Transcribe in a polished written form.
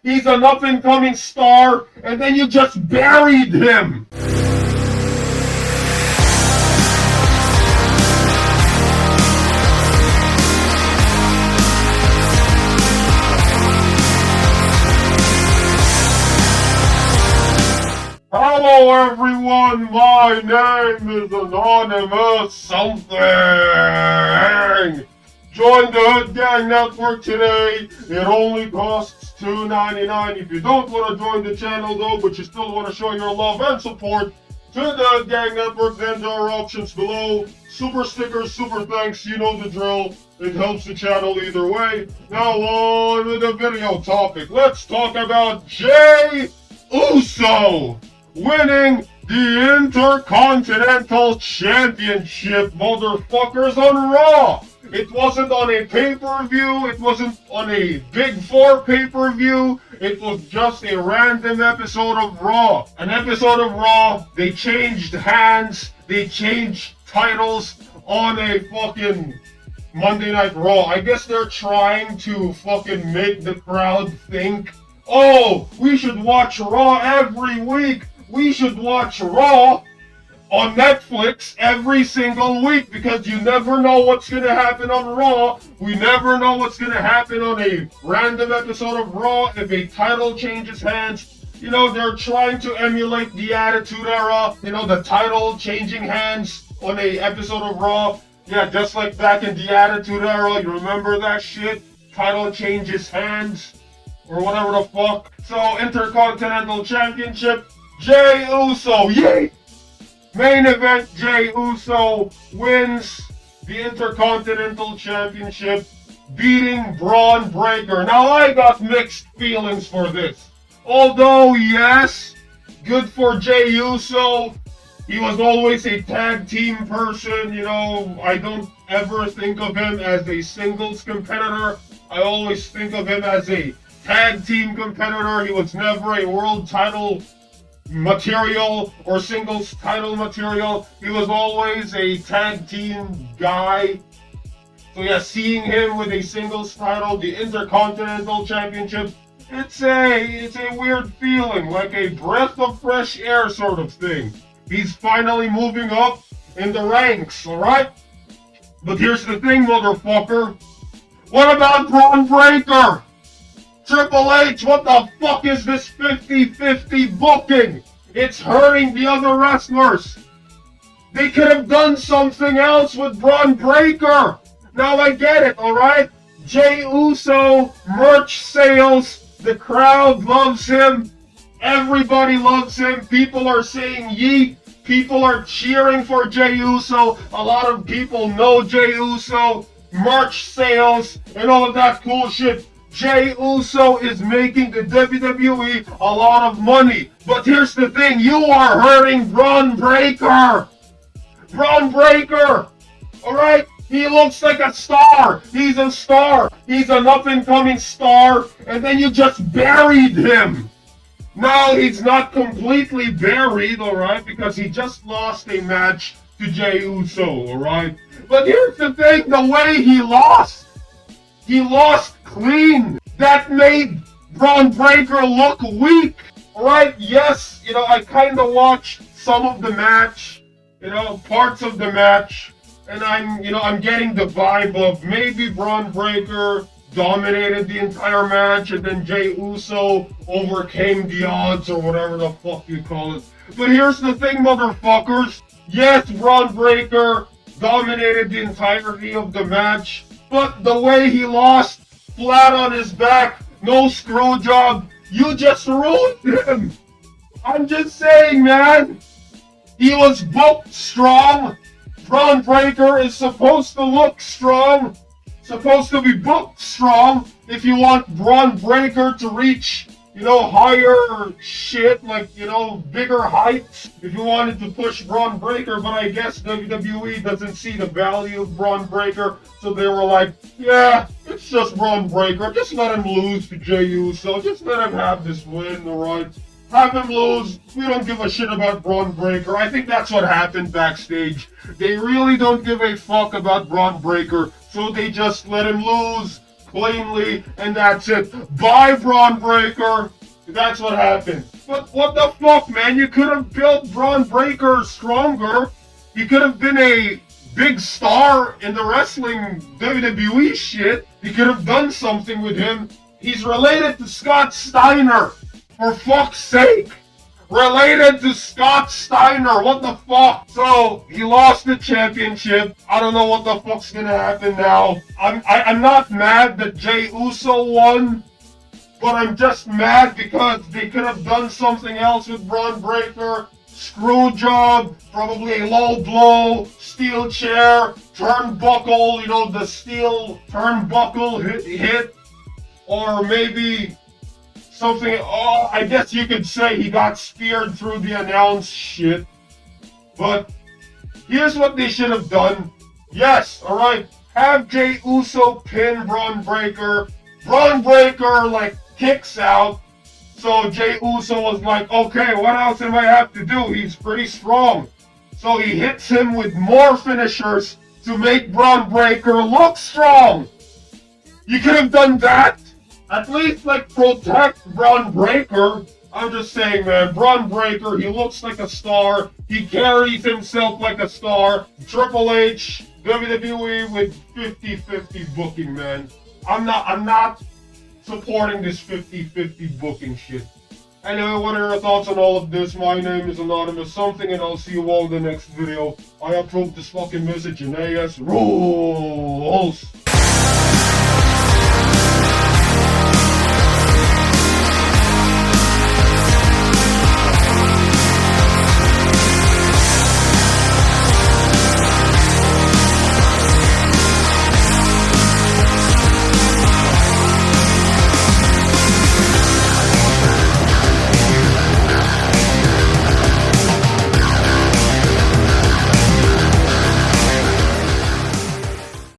He's an up-and-coming star, and then you just buried him. Hello everyone, my name is Anonymous Something. Join the Hood Gang Network today. It only costs $2.99. If you don't want to join the channel though, but you still want to show your love and support to the Hood Gang Network, then there are options below. Super stickers, super thanks, you know the drill. It helps the channel either way. Now on with the video topic. Let's talk about Jey Uso winning the Intercontinental Championship, motherfuckers, on Raw. It wasn't on a pay-per-view, it wasn't on a Big 4 pay-per-view, it was just a random episode of Raw. An episode of Raw, they changed hands, they changed titles on a fucking Monday Night Raw. I guess they're trying to fucking make the crowd think, oh, we should watch Raw every week. We should watch Raw on Netflix every single week because you never know what's going to happen on Raw. We never know what's going to happen on a random episode of Raw if a title changes hands. You know, they're trying to emulate the Attitude Era, you know, the title changing hands on a episode of Raw. Yeah, just like back in the Attitude Era, you remember that shit? Title changes hands or whatever the fuck. So, Intercontinental Championship, Jey Uso, yay! Main event, Jey Uso wins the Intercontinental Championship, beating Bron Breakker. Now, I got mixed feelings for this. Although, yes, good for Jey Uso. He was always a tag team person, you know. I don't ever think of him as a singles competitor. I always think of him as a tag team competitor. He was never a world title material or singles title material. He was always a tag team guy. So yeah, seeing him with a singles title, the Intercontinental Championship, it's a weird feeling, like a breath of fresh air sort of thing. He's finally moving up in the ranks, alright? But here's the thing, motherfucker. What about Bron Breakker? Triple H, what the fuck is this 50-50 booking? It's hurting the other wrestlers. They could have done something else with Bron Breakker. Now I get it, alright? Jey Uso, merch sales, the crowd loves him. Everybody loves him. People are saying yeet. People are cheering for Jey Uso. A lot of people know Jey Uso. Merch sales and all of that cool shit. Jey Uso is making the WWE a lot of money. But here's the thing, you are hurting Bron Breakker. Bron Breakker, alright? He looks like a star. He's a star. He's an up-and-coming star. And then you just buried him. No, he's not completely buried, alright? Because he just lost a match to Jey Uso, alright? But here's the thing, the way he lost clean. That made Bron Breakker look weak. Alright, yes, you know, I kind of watched some of the match, you know, parts of the match, and I'm getting the vibe of maybe Bron Breakker dominated the entire match and then Jey Uso overcame the odds or whatever the fuck you call it. But here's the thing, motherfuckers. Yes, Bron Breakker dominated the entirety of the match, but the way he lost, flat on his back, no screw job, you just ruined him. I'm just saying, man. He was booked strong. Bron Breakker is supposed to look strong, supposed to be booked strong if you want Bron Breakker to reach, you know, higher shit, like, you know, bigger heights, if you wanted to push Bron Breakker. But I guess WWE doesn't see the value of Bron Breakker, so they were like, yeah, it's just Bron Breakker, just let him lose to Jey Uso, just let him have this win, alright? Have him lose, we don't give a shit about Bron Breakker. I think that's what happened backstage. They really don't give a fuck about Bron Breakker, so they just let him lose cleanly, and that's it. Bye, Braun Breaker. That's what happened. But what the fuck, man? You could have built Braun Breaker stronger. He could have been a big star in the wrestling WWE shit. You could have done something with him. He's related to Scott Steiner. For fuck's sake. Related to Scott Steiner. What the fuck? So, he lost the championship. I don't know what the fuck's gonna happen now. I'm not mad that Jey Uso won. But I'm just mad because they could have done something else with Braun Breaker. Screw job, probably a low blow, steel chair, turnbuckle, you know, the steel turnbuckle hit. Or maybe something, oh, I guess you could say he got speared through the announce shit. But here's what they should have done. Yes, alright, have Jey Uso pin Braun Breaker. Braun Breaker, like, kicks out. So Jey Uso was like, okay, what else am I have to do? He's pretty strong. So he hits him with more finishers to make Braun Breaker look strong. You could have done that. At least, like, protect Braun Breaker. I'm just saying, man, Braun Breaker, he looks like a star. He carries himself like a star. Triple H, WWE with 50-50 booking, man. I'm not supporting this 50-50 booking shit. Anyway, what are your thoughts on all of this? My name is Anonymous Something, and I'll see you all in the next video. I approve this fucking message, and AS rules!